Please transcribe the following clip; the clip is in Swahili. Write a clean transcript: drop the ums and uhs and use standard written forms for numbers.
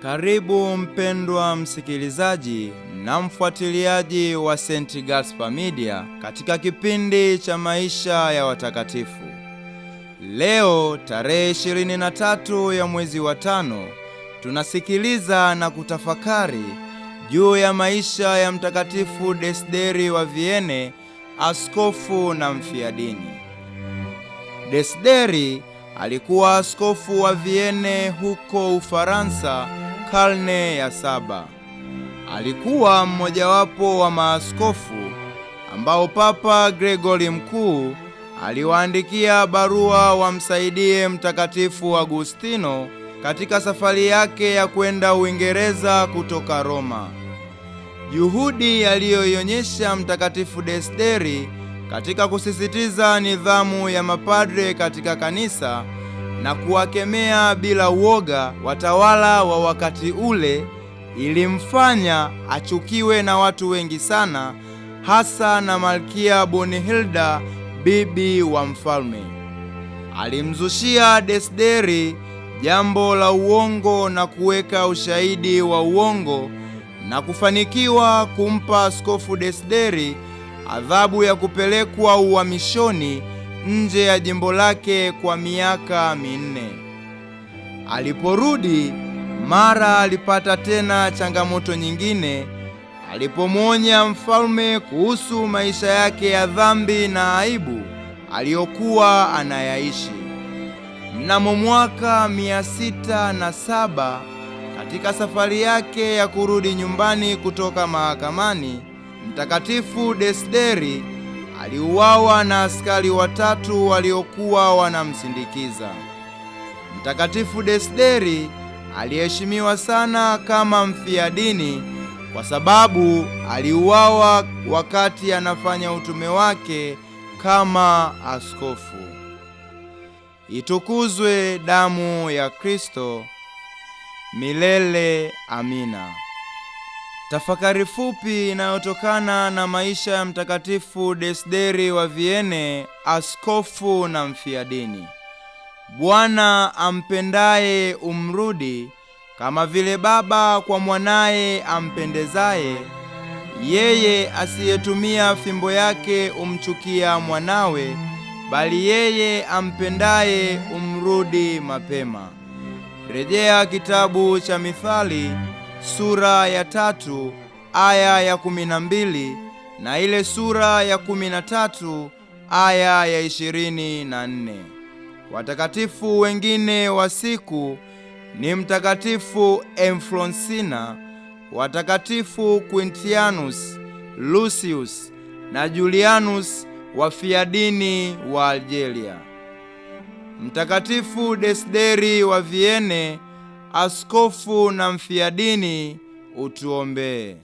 Karibu mpendwa msikilizaji na mfuatiliaji wa St. Gaspar Media katika kipindi cha maisha ya watakatifu. Leo tarehe 23 ya mwezi wa 5 tunasikiliza na kutafakari juu ya maisha ya Mtakatifu Desideri wa Vienne, askofu na mfiadini. Desideri alikuwa askofu wa Vienne huko Ufaransa karne ya 7. Alikuwa mmojawapo wa maaskofu ambao Papa Gregory Mkuu aliwaandikia barua wamsaidie Mtakatifu Agustino katika safari yake ya kwenda Uingereza kutoka Roma. Juhudi aliyoionyesha Mtakatifu Desideri katika kusisitiza nidhamu ya mapadre katika kanisa na kuwakemea bila uoga watawala wa wakati ule ilimfanya achukiwe na watu wengi sana, hasa na Malkia Bonihilda, bibi wa mfalme. Alimzushia Desideri jambo la uongo na kuweka ushahidi wa uongo na kufanikiwa kumpa Askofu Desideri adhabu ya kupelekwa uhamishoni nje ya jimbo lake kwa miaka 4. Aliporudi, mara alipata tena changamoto nyingine alipomwonya mfalme kuhusu maisha yake ya dhambi na aibu aliyokuwa anayaishi. Mnamo mwaka 607, katika safari yake ya kurudi nyumbani kutoka mahakamani, Mtakatifu Desideri aliuawa na askari 3 waliokuwa wanamsindikiza. Mtakatifu Desideri aliheshimiwa sana kama mfiadini kwa sababu aliuawa wakati anafanya utume wake kama askofu. Itukuzwe damu ya Kristo! Milele amina. Tafakari fupi inayotokana na maisha ya Mtakatifu Desideri wa Vienne, askofu na mfiadini. Bwana ampendaye umrudi, kama vile baba kwa mwanaye ampendezaye. Yeye asiyetumia fimbo yake umchukia mwanawe, bali yeye ampendaye umrudi mapema. Rejea kitabu cha Mithali sura ya 3 aya ya 12 na ile sura ya 13 aya ya 24. Watakatifu wengine wa siku ni Mtakatifu Efronsina, watakatifu Quintianus, Lucius na Julianus wafiadini wa Algeria. Mtakatifu Desideri wa Vienne, askofu na mfiadini, utuombee.